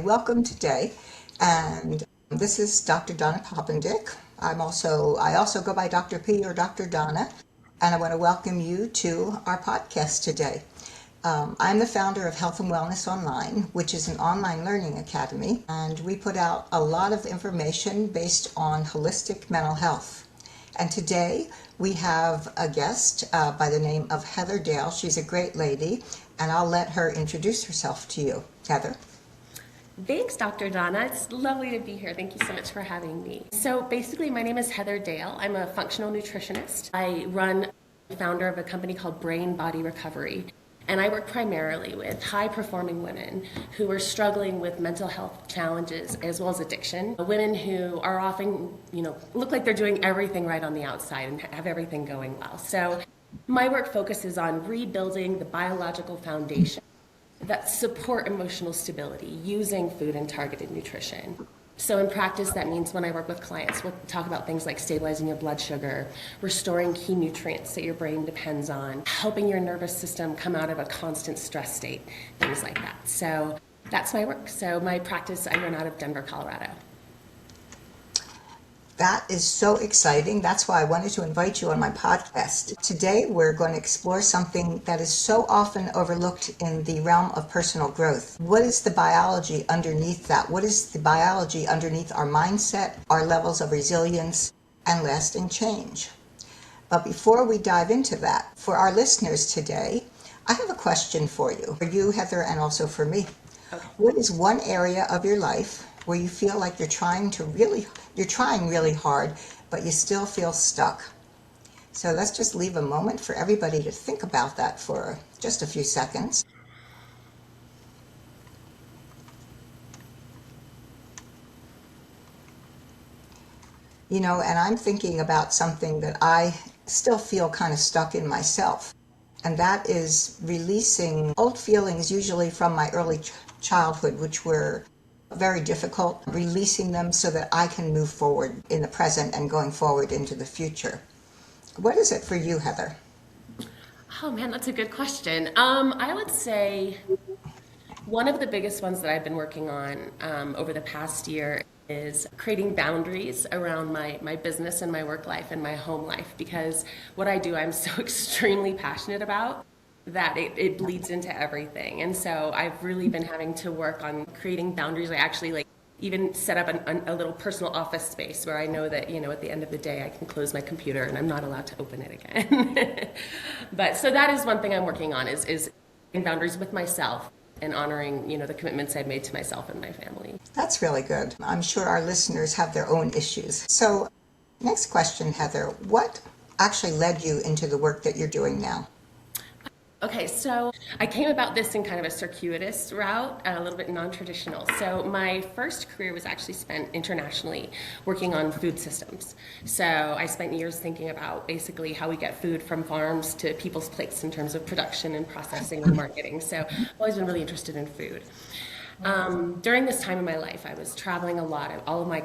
welcome today. And this is Dr. Donna Popendick. I also go by Dr. P or Dr. Donna, and I want to welcome you to our podcast today. I'm the founder of Health and Wellness Online, which is an online learning academy, and we put out a lot of information based on holistic mental health. And today we have a guest by the name of Heather Dale. She's a great lady, and I'll let her introduce herself to you. Heather. Thanks, Dr. Donna. It's lovely to be here. Thank you so much for having me. So basically, my name is Heather Dale. I'm a functional nutritionist. I run founder of a company called Brain Body Recovery. And I work primarily with high-performing women who are struggling with mental health challenges as well as addiction. Women who are often, look like they're doing everything right on the outside and have everything going well. So my work focuses on rebuilding the biological foundation that support emotional stability using food and targeted nutrition. So in practice, that means when I work with clients, we'll talk about things like stabilizing your blood sugar, restoring key nutrients that your brain depends on, helping your nervous system come out of a constant stress state, things like that. So that's my work. So my practice, I run out of Denver, Colorado. That is so exciting. That's why I wanted to invite you on my podcast. Today, we're going to explore something that is so often overlooked in the realm of personal growth. What is the biology underneath that? What is the biology underneath our mindset, our levels of resilience, and lasting change? But before we dive into that, for our listeners today, I have a question for you, Heather, and also for me. Okay. What is one area of your life where you feel like you're trying really hard, but you still feel stuck? So let's just leave a moment for everybody to think about that for just a few seconds. And I'm thinking about something that I still feel kind of stuck in myself, and that is releasing old feelings, usually from my early childhood, which were very difficult, releasing them so that I can move forward in the present and going forward into the future. What is it for you, Heather? Oh man, that's a good question. I would say one of the biggest ones that I've been working on over the past year is creating boundaries around my business and my work life and my home life, because what I do, I'm so extremely passionate about that it bleeds into everything. And so I've really been having to work on creating boundaries. I actually even set up a little personal office space where I know that, at the end of the day, I can close my computer and I'm not allowed to open it again. But so that is one thing I'm working on is setting boundaries with myself and honoring, the commitments I've made to myself and my family. That's really good. I'm sure our listeners have their own issues. So next question, Heather, what actually led you into the work that you're doing now? Okay, so I came about this in kind of a circuitous route, a little bit non-traditional. So my first career was actually spent internationally working on food systems. So I spent years thinking about basically how we get food from farms to people's plates in terms of production and processing and marketing. So I've always been really interested in food. During this time in my life, I was traveling a lot. All of my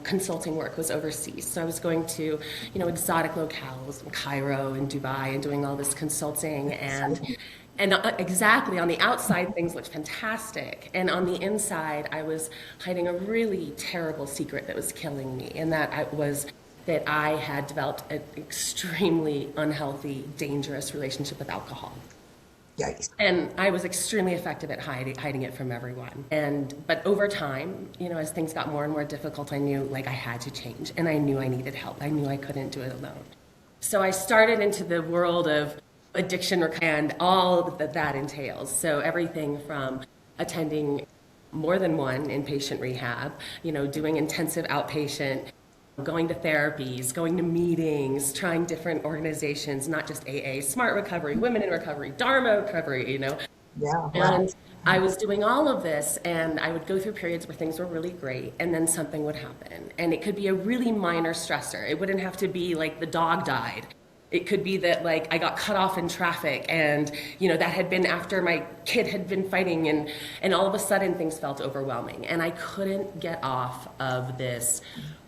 consulting work was overseas. So I was going to, exotic locales, Cairo and Dubai, and doing all this consulting. And exactly, on the outside, things looked fantastic. And on the inside, I was hiding a really terrible secret that was killing me. And that I had developed an extremely unhealthy, dangerous relationship with alcohol. Yikes. And I was extremely effective at hiding it from everyone. But over time, as things got more and more difficult, I knew I had to change, and I knew I needed help. I knew I couldn't do it alone. So I started into the world of addiction and all that entails. So everything from attending more than one inpatient rehab, doing intensive outpatient, going to therapies, going to meetings, trying different organizations, not just AA, Smart Recovery, Women in Recovery, Dharma Recovery, Yeah. Wow. And I was doing all of this, and I would go through periods where things were really great, and then something would happen. And it could be a really minor stressor. It wouldn't have to be like the dog died. It could be that I got cut off in traffic, and that had been after my kid had been fighting, and all of a sudden things felt overwhelming, and I couldn't get off of this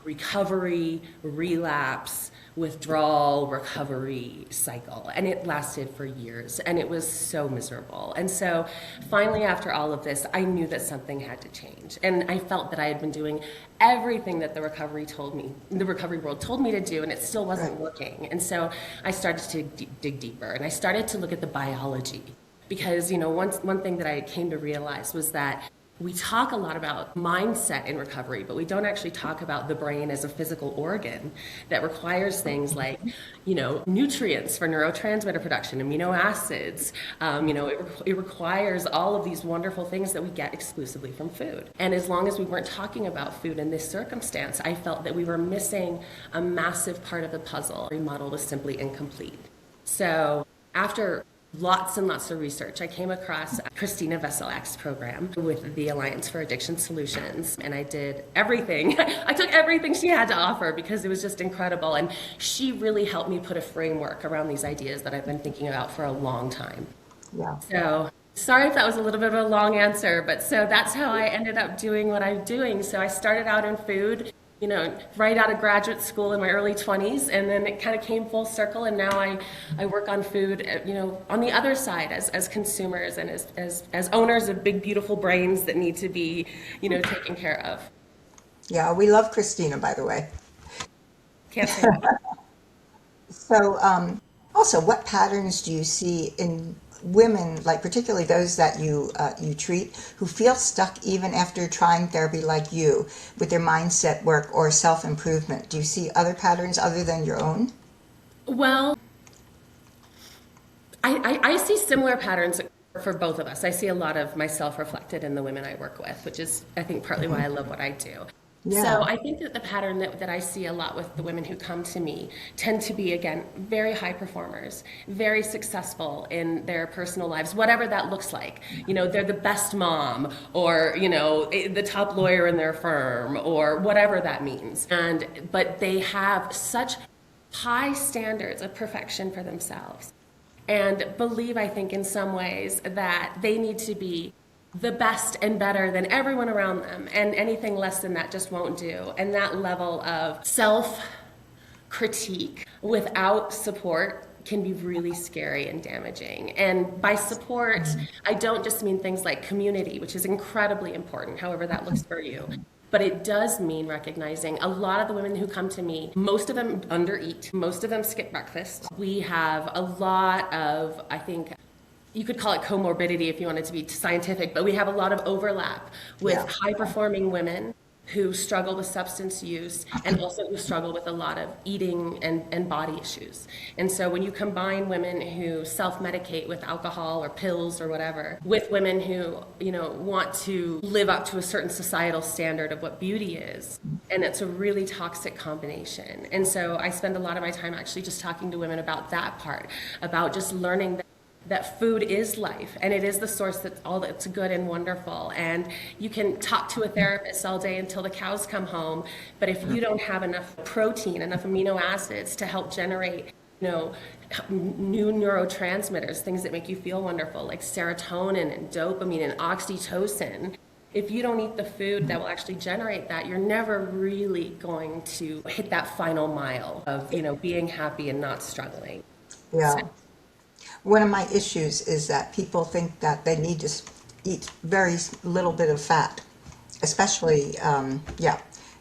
recovery, relapse, withdrawal, recovery cycle. And it lasted for years and it was so miserable. And so finally, after all of this, I knew that something had to change. And I felt that I had been doing everything that the recovery world told me to do, and it still wasn't working. And so I started to dig deeper and I started to look at the biology. Because, one thing that I came to realize was that we talk a lot about mindset in recovery, but we don't actually talk about the brain as a physical organ that requires things like, nutrients for neurotransmitter production, amino acids. It requires all of these wonderful things that we get exclusively from food. And as long as we weren't talking about food in this circumstance, I felt that we were missing a massive part of the puzzle. The model was simply incomplete. So after lots and lots of research, I came across Christina Veselak's program with the Alliance for Addiction Solutions, and I did everything. I took everything she had to offer because it was just incredible, and she really helped me put a framework around these ideas that I've been thinking about for a long time. Yeah. So sorry if that was a little bit of a long answer, but so that's how I ended up doing what I'm doing. So I started out in food, right out of graduate school in my early 20s, and then it kind of came full circle, and now I work on food, on the other side as consumers and as owners of big, beautiful brains that need to be, taken care of. Yeah, we love Christina, by the way. Can't say that. So, also, what patterns do you see in women, like particularly those that you treat, who feel stuck even after trying therapy like you with their mindset work or self-improvement? Do you see other patterns other than your own? Well, I see similar patterns for both of us. I see a lot of myself reflected in the women I work with, which is, I think, partly why I love what I do. Yeah. So I think that the pattern that I see a lot with the women who come to me tend to be, again, very high performers, very successful in their personal lives, whatever that looks like. They're the best mom, or, the top lawyer in their firm, or whatever that means. But they have such high standards of perfection for themselves, and believe, I think, in some ways that they need to be the best and better than everyone around them, and anything less than that just won't do. And that level of self-critique without support can be really scary and damaging. And by support, I don't just mean things like community, which is incredibly important, however that looks for you. But it does mean recognizing a lot of the women who come to me, most of them undereat, most of them skip breakfast. We have a lot of, I think, you could call it comorbidity if you wanted to be scientific, but we have a lot of overlap with high-performing women who struggle with substance use and also who struggle with a lot of eating and body issues. And so when you combine women who self-medicate with alcohol or pills or whatever with women who, want to live up to a certain societal standard of what beauty is, and it's a really toxic combination. And so I spend a lot of my time actually just talking to women about that part, about just learning that food is life, and it is the source that's good and wonderful. And you can talk to a therapist all day until the cows come home, but if you don't have enough protein, enough amino acids to help generate, new neurotransmitters, things that make you feel wonderful, like serotonin and dopamine and oxytocin, if you don't eat the food that will actually generate that, you're never really going to hit that final mile of, being happy and not struggling. Yeah. So, one of my issues is that people think that they need to eat very little bit of fat, especially,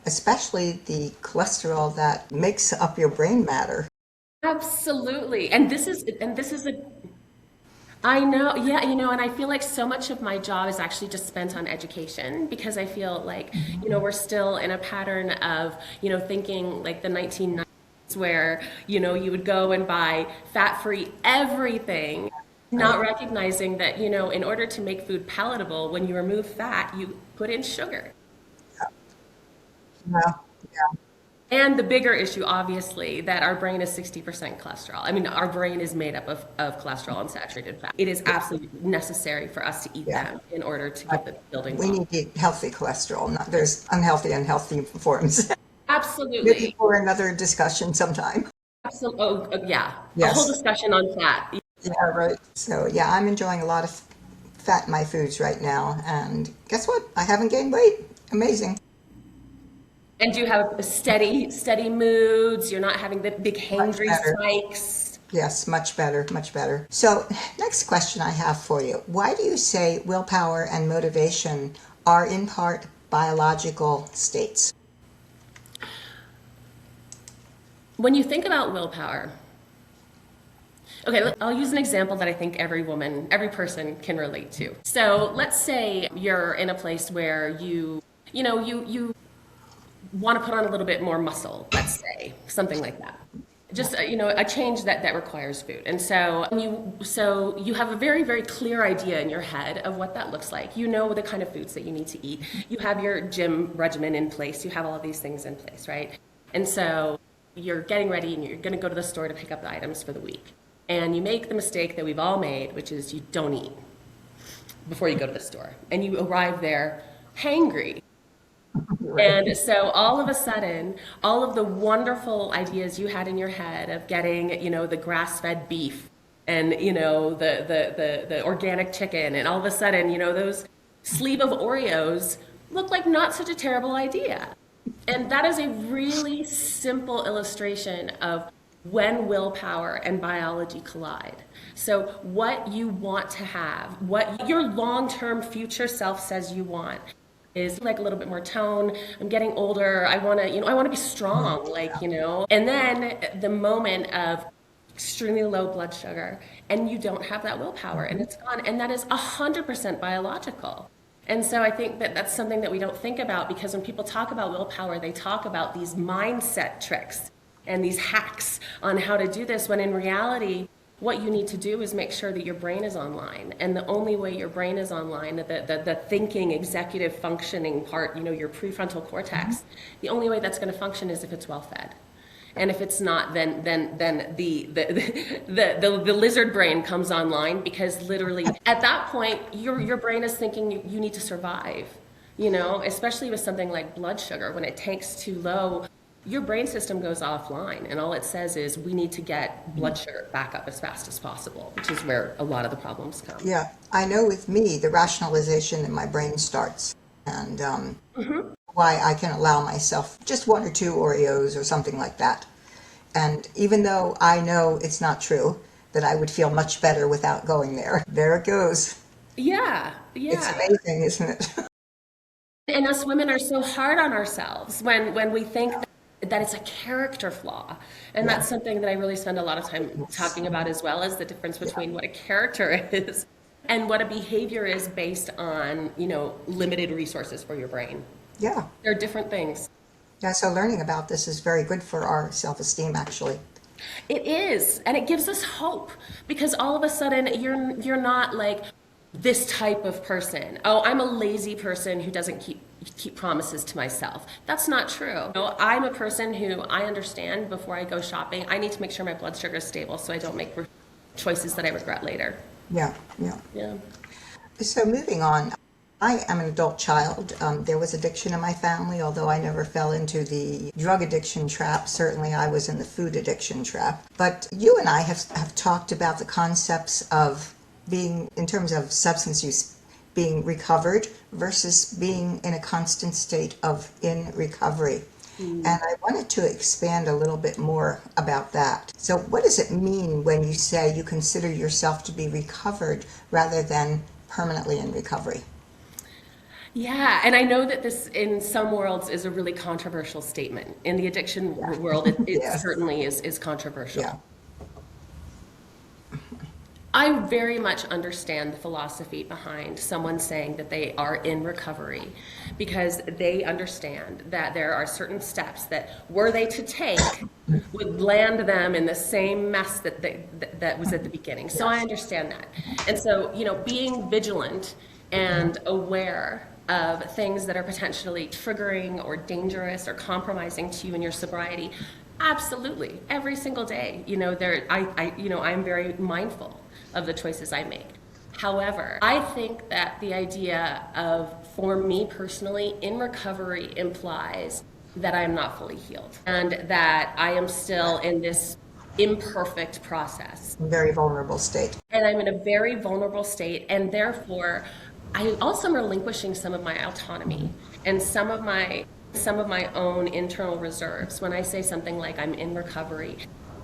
especially the cholesterol that makes up your brain matter. absolutely. And this is I know, yeah, and I feel like so much of my job is actually just spent on education, because I feel like, we're still in a pattern of, thinking like the 1990s, where, you would go and buy fat-free everything, not recognizing that, in order to make food palatable, when you remove fat, you put in sugar. Yeah. Yeah. And the bigger issue, obviously, that our brain is 60% cholesterol. I mean, our brain is made up of cholesterol and saturated fat. It is absolutely necessary for us to eat them in order to get the building We blocks. need to eat healthy cholesterol. Not, there's unhealthy forms. Absolutely. Maybe for another discussion sometime. Absolutely. Yeah. A whole Yes. discussion on fat. Yeah, right. So yeah, I'm enjoying a lot of fat in my foods right now. And guess what? I haven't gained weight. Amazing. And do you have steady moods? You're not having the big Much hangry better. spikes. Yes, much better, much better. So, next question I have for you. Why do you say willpower and motivation are in part biological states? When you think about willpower, okay, I'll use an example that I think every woman, every person can relate to. So let's say you're in a place where you want to put on a little bit more muscle, let's say, something like that. Just a change that requires food. And so you have a very, very clear idea in your head of what that looks like. You know the kind of foods that you need to eat. You have your gym regimen in place. You have all of these things in place, right? And so you're getting ready and you're going to go to the store to pick up the items for the week. And you make the mistake that we've all made, which is you don't eat before you go to the store. And you arrive there hangry. And so all of a sudden, all of the wonderful ideas you had in your head of getting, the grass-fed beef and, the organic chicken, and all of a sudden, those sleeve of Oreos look like not such a terrible idea. And that is a really simple illustration of when willpower and biology collide. So what you want to have, what your long-term future self says you want, is like a little bit more tone. I'm getting older. I want to be strong, And then the moment of extremely low blood sugar, and you don't have that willpower, and it's gone, and that is 100% biological. And so I think that that's something that we don't think about, because when people talk about willpower, they talk about these mindset tricks and these hacks on how to do this, when in reality, what you need to do is make sure that your brain is online. And the only way your brain is online, the thinking, executive functioning part, your prefrontal cortex, the only way that's going to function is if it's well fed. And if it's not, then the lizard brain comes online, because literally at that point your brain is thinking you need to survive. Especially with something like blood sugar, when it tanks too low, your brain system goes offline, and all it says is we need to get blood sugar back up as fast as possible, which is where a lot of the problems come. Yeah, I know with me, the rationalization in my brain starts, and why I can allow myself just one or two Oreos or something like that. And even though I know it's not true, that I would feel much better without going there, there it goes. Yeah, It's yeah. amazing, isn't it? And us women are so hard on ourselves when we think that it's a character flaw. And Yeah. that's something that I really spend a lot of time talking about as well, as the difference between what a character is and what a behavior is based on, limited resources for your brain. Yeah. They're different things. Yeah, so learning about this is very good for our self-esteem, actually. It is, and it gives us hope, because all of a sudden you're not like this type of person. Oh, I'm a lazy person who doesn't keep promises to myself. That's not true. I'm a person who I understand before I go shopping, I need to make sure my blood sugar is stable so I don't make choices that I regret later. Yeah, yeah. Yeah. So moving on, I am an adult child. There was addiction in my family, although I never fell into the drug addiction trap. Certainly I was in the food addiction trap. But you and I have talked about the concepts of being, in terms of substance use, being recovered versus being in a constant state of in recovery. And I wanted to expand a little bit more about that. So what does it mean when you say you consider yourself to be recovered rather than permanently in recovery? Yeah, and I know that this in some worlds is a really controversial statement. In the addiction world, it Yes. certainly is controversial. Yeah. I very much understand the philosophy behind someone saying that they are in recovery, because they understand that there are certain steps that, were they to take, would land them in the same mess that was at the beginning. So I understand that. And so, being vigilant and aware of things that are potentially triggering or dangerous or compromising to you in your sobriety, absolutely, every single day. I'm very mindful of the choices I make. However, I think that the idea of, for me personally, in recovery implies that I am not fully healed and that I am still in this imperfect process. Very vulnerable state. And I'm in a very vulnerable state, and therefore I also am relinquishing some of my autonomy and some of my some of my own internal reserves when I say something like I'm in recovery,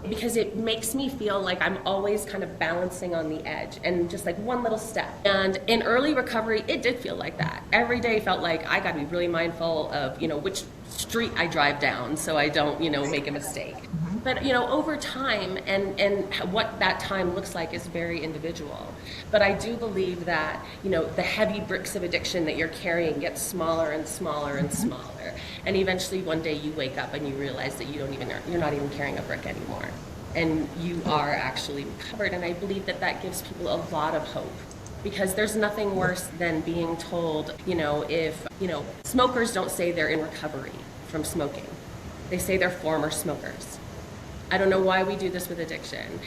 because it makes me feel like I'm always kind of balancing on the edge and just like one little step. And in early recovery, it did feel like that. Every day felt like I got to be really mindful of, which street I drive down so I don't, make a mistake. But over time, and what that time looks like is very individual. But I do believe that the heavy bricks of addiction that you're carrying get smaller and smaller and smaller, and eventually one day you wake up and you realize that you're not even carrying a brick anymore, and you are actually recovered. And I believe that that gives people a lot of hope. Because there's nothing worse than being told, if smokers don't say they're in recovery from smoking, they say they're former smokers. I don't know why we do this with addiction.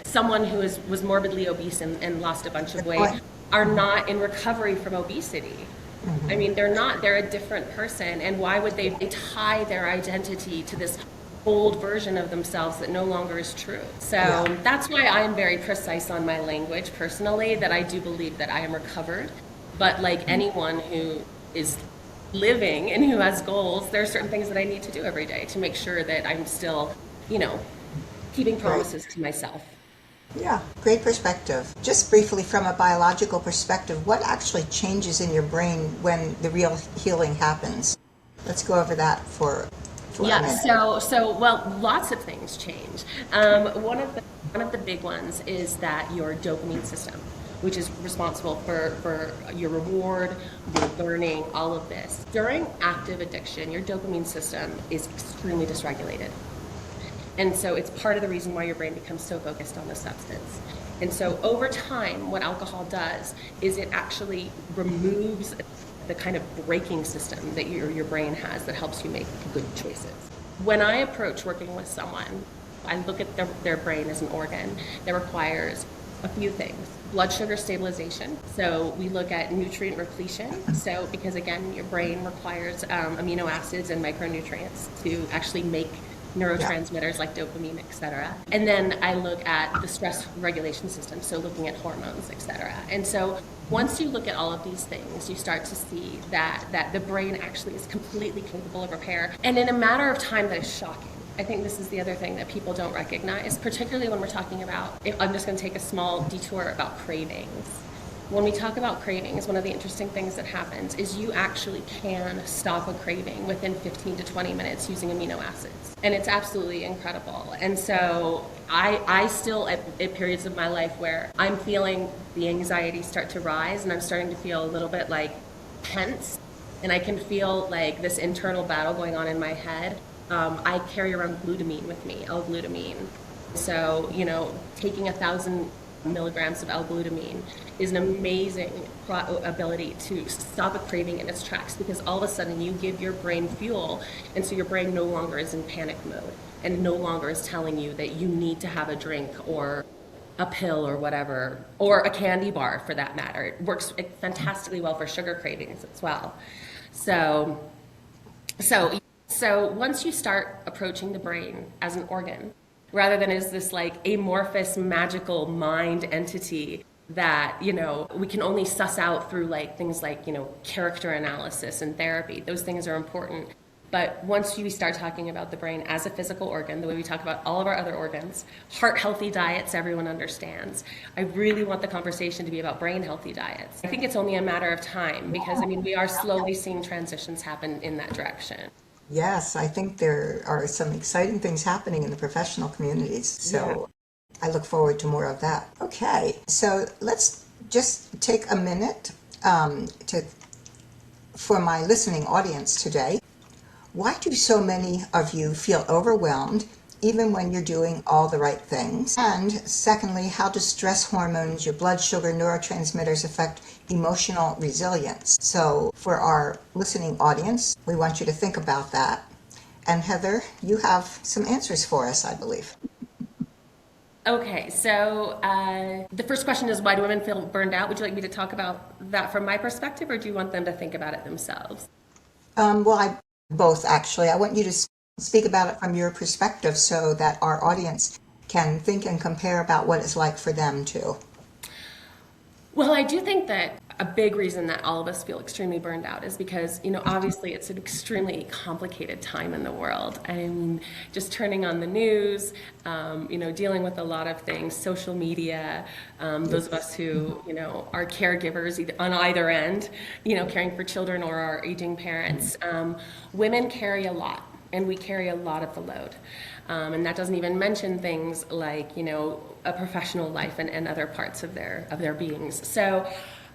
Someone who was morbidly obese and lost a bunch of weight are not in recovery from obesity. They're a different person. And why would they tie their identity to this old version of themselves that no longer is true? So that's why I'm very precise on my language personally, that I do believe that I am recovered. But like anyone who is living and who has goals, there are certain things that I need to do every day to make sure that I'm still, keeping promises to myself. Yeah, great perspective. Just briefly, from a biological perspective, what actually changes in your brain when the real healing happens? Let's go over that for a minute. Well, lots of things change. One of the big ones is that your dopamine system, which is responsible for your reward, your learning, all of this. During active addiction, your dopamine system is extremely dysregulated. And so it's part of the reason why your brain becomes so focused on the substance. And so over time, what alcohol does is it actually removes the kind of braking system that your brain has that helps you make good choices. When I approach working with someone, I look at their brain as an organ that requires a few things. Blood sugar stabilization. So we look at nutrient repletion. So because again, your brain requires amino acids and micronutrients to actually make neurotransmitters like dopamine, etc. And then I look at the stress regulation system, so looking at hormones, etc. And so once you look at all of these things, you start to see that the brain actually is completely capable of repair, and in a matter of time that is shocking. I think this is the other thing that people don't recognize, particularly when we're talking about, I'm just going to take a small detour about cravings. When we talk about cravings, one of the interesting things that happens is you actually can stop a craving within 15 to 20 minutes using amino acids. And it's absolutely incredible. And so I still, at periods of my life where I'm feeling the anxiety start to rise and I'm starting to feel a little bit like tense, and I can feel like this internal battle going on in my head, I carry around glutamine with me, L-glutamine. So, taking 1,000 milligrams of L-glutamine is an amazing ability to stop a craving in its tracks, because all of a sudden you give your brain fuel, and so your brain no longer is in panic mode and no longer is telling you that you need to have a drink or a pill or whatever, or a candy bar for that matter. It works fantastically well for sugar cravings as well. So once you start approaching the brain as an organ, rather than as this like amorphous magical mind entity that we can only suss out through like things like character analysis and therapy. Those things are important, but once we start talking about the brain as a physical organ, the way we talk about all of our other organs, heart healthy diets everyone understands. I really want the conversation to be about brain healthy diets. I think it's only a matter of time, because we are slowly seeing transitions happen in that direction. Yes, I think there are some exciting things happening in the professional communities. So I look forward to more of that. Okay, so let's just take a minute for my listening audience today. Why do so many of you feel overwhelmed even when you're doing all the right things? And secondly, how do stress hormones, your blood sugar, neurotransmitters affect emotional resilience? So for our listening audience, we want you to think about that. And Heather, you have some answers for us, I believe. Okay, so the first question is, why do women feel burned out? Would you like me to talk about that from my perspective, or do you want them to think about it themselves? Both, actually. I want you to speak about it from your perspective so that our audience can think and compare about what it's like for them too. Well, I do think that a big reason that all of us feel extremely burned out is because, obviously it's an extremely complicated time in the world. I mean, just turning on the news, dealing with a lot of things, social media, those of us who, are caregivers on either end, caring for children or our aging parents. Women carry a lot, and we carry a lot of the load. And that doesn't even mention things like, a professional life and other parts of their beings. So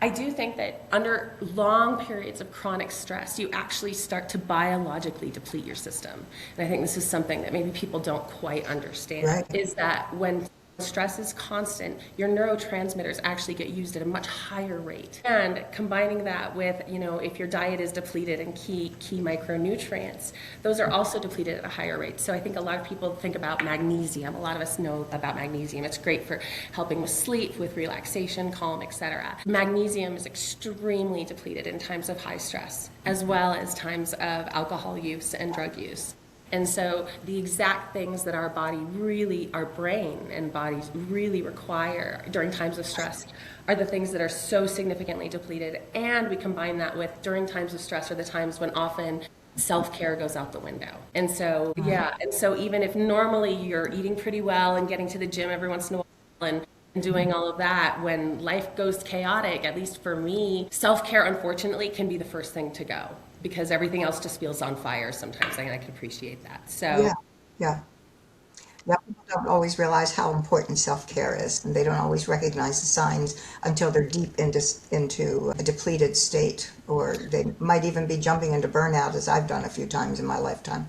I do think that under long periods of chronic stress, you actually start to biologically deplete your system. And I think this is something that maybe people don't quite understand, Right. is that when stress is constant, your neurotransmitters actually get used at a much higher rate. And combining that with, if your diet is depleted in key micronutrients, those are also depleted at a higher rate. So I think a lot of people think about magnesium. A lot of us know about magnesium. It's great for helping with sleep, with relaxation, calm, etc. Magnesium is extremely depleted in times of high stress, as well as times of alcohol use and drug use. And so the exact things that our brain and bodies really require during times of stress are the things that are so significantly depleted. And we combine that with during times of stress are the times when often self-care goes out the window. And so, even if normally you're eating pretty well and getting to the gym every once in a while and doing all of that, when life goes chaotic, at least for me, self-care unfortunately can be the first thing to go, because everything else just feels on fire sometimes, and I can appreciate that. So Yeah. Yeah. Yeah, people don't always realize how important self-care is, and they don't always recognize the signs until they're deep into a depleted state, or they might even be jumping into burnout, as I've done a few times in my lifetime.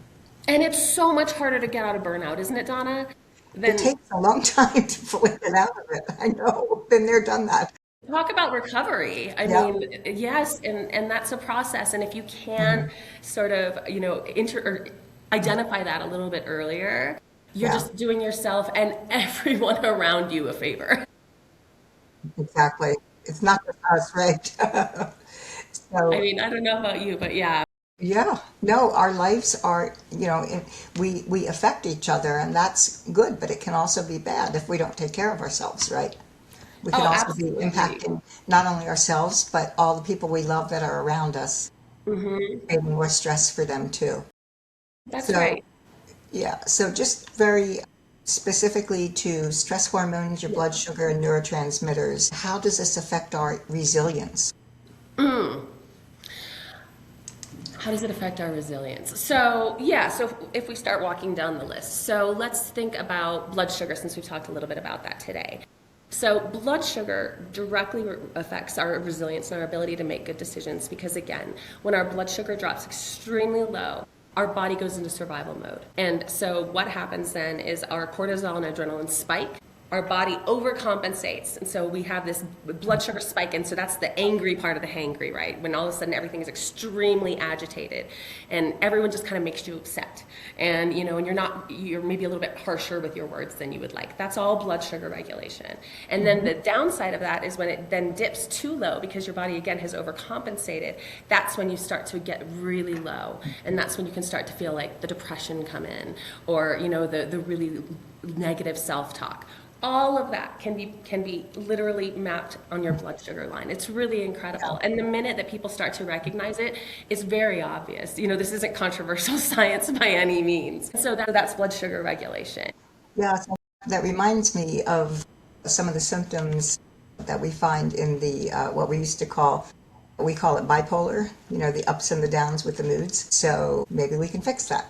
and it's so much harder to get out of burnout, isn't it, Donna? It Than takes a long time to fully get out of it. I know, been there, done that. talk about recovery. I Yeah. mean, yes, and that's a process. And if you Hmm. can sort of, or identify that a little bit earlier, you're Yeah, just doing yourself and everyone around you a favor. exactly. It's not just us, right? I So, mean, I don't know about you, but yeah. yeah, no, our lives are, we affect each other, and that's good, but it can also be bad if we don't take care of ourselves, right? We can Oh, also be absolutely. impacting not only ourselves, but all the people we love that are around us, Hmm. creating more stress for them too. That's So, right. yeah, so just very specifically to stress hormones, your blood sugar, and neurotransmitters, how does this affect our resilience? How does it affect our resilience? So, yeah, so if we start walking down the list, so let's think about blood sugar since we've talked a little bit about that today. So, blood sugar directly affects our resilience and our ability to make good decisions because, again, when our blood sugar drops extremely low, our body goes into survival mode. And so, what happens then is our cortisol and adrenaline spike. Our body overcompensates. And so we have this blood sugar spike. And so that's the angry part of the hangry, right? When all of a sudden everything is extremely agitated and everyone just kind of makes you upset. And, and you're maybe a little bit harsher with your words than you would like. That's all blood sugar regulation. And then the downside of that is when it then dips too low because your body, again, has overcompensated. That's when you start to get really low. And that's when you can start to feel like the depression come in or, the really negative self-talk. All of that can be literally mapped on your blood sugar line. It's really incredible. And the minute that people start to recognize it, it's very obvious. This isn't controversial science by any means. So that's blood sugar regulation. Yeah, so that reminds me of some of the symptoms that we find in the what we call it bipolar, the ups and the downs with the moods. So maybe we can fix that.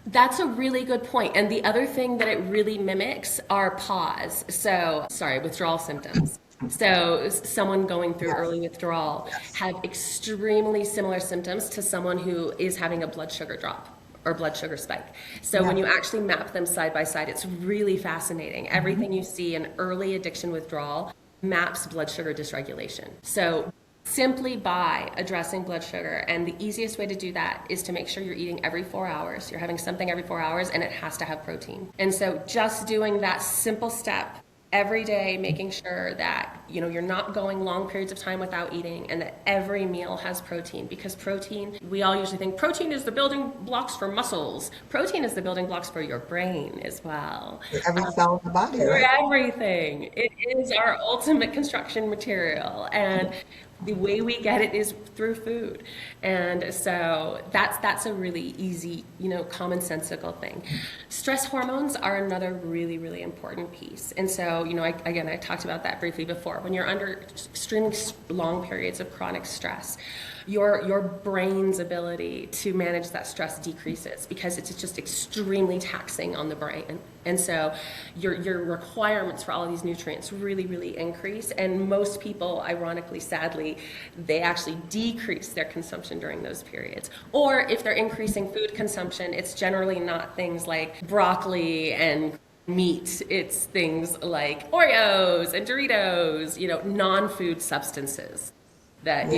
That's a really good point. And the other thing that it really mimics are pause. So, sorry, withdrawal symptoms. So, someone going through Yes, early withdrawal yes. have extremely similar symptoms to someone who is having a blood sugar drop or blood sugar spike. So, Yeah. when you actually map them side by side, it's really fascinating. Everything you see in early addiction withdrawal maps blood sugar dysregulation. So, simply by addressing blood sugar. And the easiest way to do that is to make sure you're eating every 4 hours. You're having something every 4 hours and it has to have protein. And so just doing that simple step every day, making sure that you're not going long periods of time without eating and that every meal has protein, because protein, we all usually think protein is the building blocks for muscles. Protein is the building blocks for your brain as well. For every cell in the body, For right? everything. It is our ultimate construction material. And The way we get it is through food. And so that's a really easy, commonsensical thing. Stress hormones are another really, really important piece. And so, I talked about that briefly before. When you're under extremely long periods of chronic stress, your brain's ability to manage that stress decreases because it's just extremely taxing on the brain. And so your requirements for all of these nutrients really, really increase. And most people, ironically, sadly, they actually decrease their consumption during those periods. Or if they're increasing food consumption, it's generally not things like broccoli and meat. It's things like Oreos and Doritos, non-food substances that,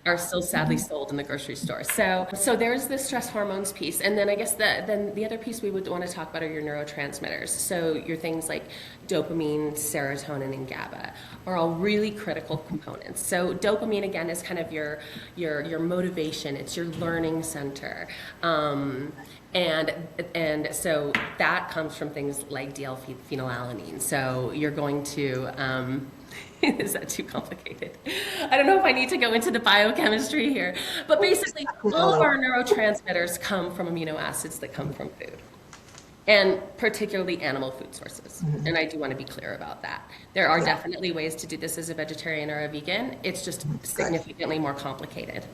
are still sadly sold in the grocery store. So there's the stress hormones piece. And then I guess the other piece we would want to talk about are your neurotransmitters. So your things like dopamine, serotonin, and GABA are all really critical components. So dopamine, again, is kind of your motivation. It's your learning center. And so that comes from things like DL-phenylalanine. So you're going to is that too complicated? I don't know if I need to go into the biochemistry here, but basically all of our neurotransmitters come from amino acids that come from food, and particularly animal food sources. And I do want to be clear about that. There are definitely ways to do this as a vegetarian or a vegan. It's just significantly more complicated.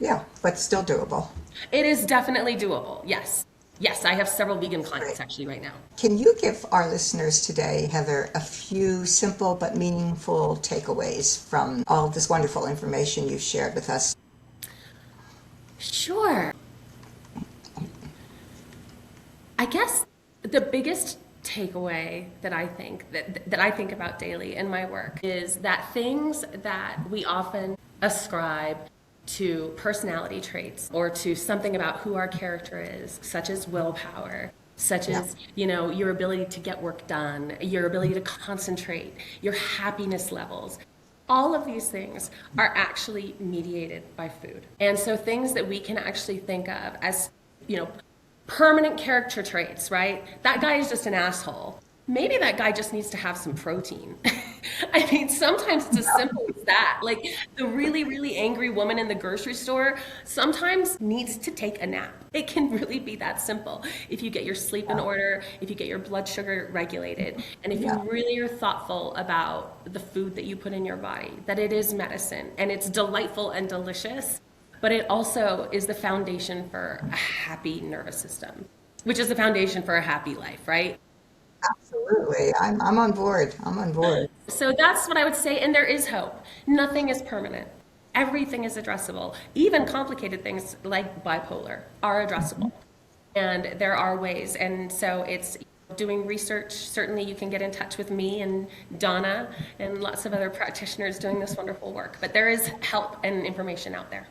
Yeah, but still doable. It is definitely doable, yes. Yes, I have several vegan clients actually right now. Can you give our listeners today, Heather, a few simple but meaningful takeaways from all of this wonderful information you've shared with us? Sure. I guess the biggest takeaway that I think about daily in my work is that things that we often ascribe to personality traits or to something about who our character is, such as willpower, such as, your ability to get work done, your ability to concentrate, your happiness levels. All of these things are actually mediated by food. And so things that we can actually think of as, permanent character traits, right? That guy is just an asshole. Maybe that guy just needs to have some protein. I mean, sometimes it's as simple as that. Like the really, really angry woman in the grocery store sometimes needs to take a nap. It can really be that simple. If you get your sleep in order, if you get your blood sugar regulated, and if you really are thoughtful about the food that you put in your body, that it is medicine and it's delightful and delicious, but it also is the foundation for a happy nervous system, which is the foundation for a happy life, right? Absolutely. I'm on board. I'm on board. So that's what I would say. And there is hope. Nothing is permanent. Everything is addressable. Even complicated things like bipolar are addressable. And there are ways. And so it's doing research. Certainly you can get in touch with me and Donna and lots of other practitioners doing this wonderful work. But there is help and information out there.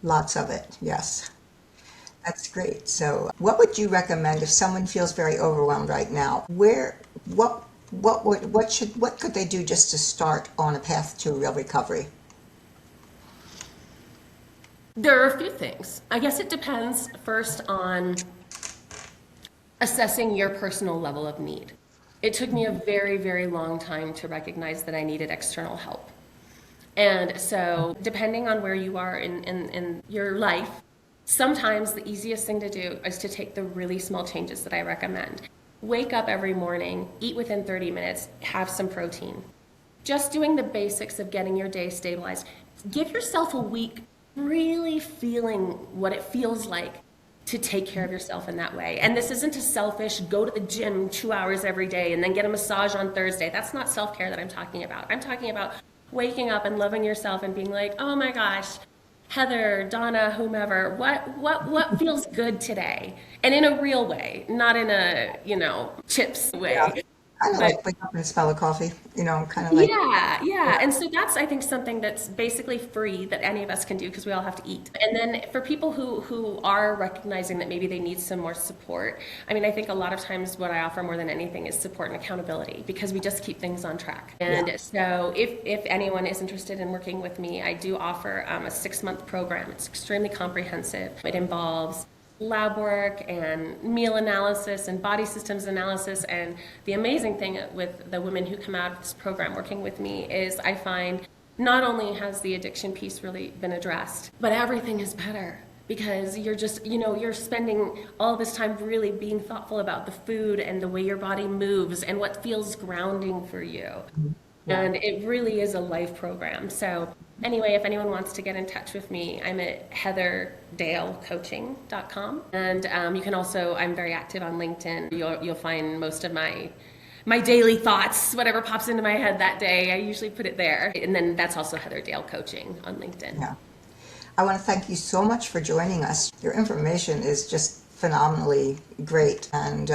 Lots of it. Yes. That's great. So what would you recommend if someone feels very overwhelmed right now? What could they do just to start on a path to real recovery? There are a few things. I guess it depends first on assessing your personal level of need. It took me a very, very long time to recognize that I needed external help. And so depending on where you are in your life, sometimes the easiest thing to do is to take the really small changes that I recommend. Wake up every morning, eat within 30 minutes, have some protein. Just doing the basics of getting your day stabilized. Give yourself a week really feeling what it feels like to take care of yourself in that way. And this isn't a selfish, go to the gym 2 hours every day and then get a massage on Thursday. That's not self-care that I'm talking about. I'm talking about waking up and loving yourself and being like, oh my gosh, Heather, Donna, whomever, what feels good today? And in a real way, not in a, chips way. Yeah. Kind of like wake up and smell of coffee, kind of like. Yeah. And so that's, I think, something that's basically free that any of us can do because we all have to eat. And then for people who are recognizing that maybe they need some more support, I mean, I think a lot of times what I offer more than anything is support and accountability because we just keep things on track. And so if anyone is interested in working with me, I do offer a 6-month program. It's extremely comprehensive. It involves lab work and meal analysis and body systems analysis. And the amazing thing with the women who come out of this program working with me is I find not only has the addiction piece really been addressed, but everything is better because you're just, you're spending all this time really being thoughtful about the food and the way your body moves and what feels grounding for you. Yeah. And it really is a life program. So anyway, if anyone wants to get in touch with me, I'm at heatherdalecoaching.com. And you can also, I'm very active on LinkedIn. You'll find most of my daily thoughts, whatever pops into my head that day, I usually put it there. And then that's also Heather Dale Coaching on LinkedIn. Yeah. I want to thank you so much for joining us. Your information is just phenomenally great, and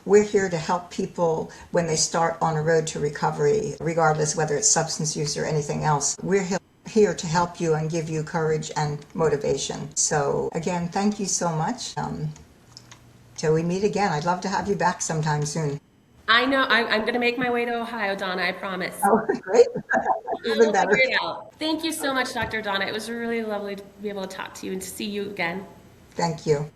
we're here to help people when they start on a road to recovery, regardless whether it's substance use or anything else. We're here to help you and give you courage and motivation. So again, thank you so much. Till we meet again, I'd love to have you back sometime soon. I know, I'm going to make my way to Ohio, Donna, I promise. Oh, great. I Even will better. figure it out. Thank you so much, Dr. Donna. It was really lovely to be able to talk to you and to see you again. Thank you.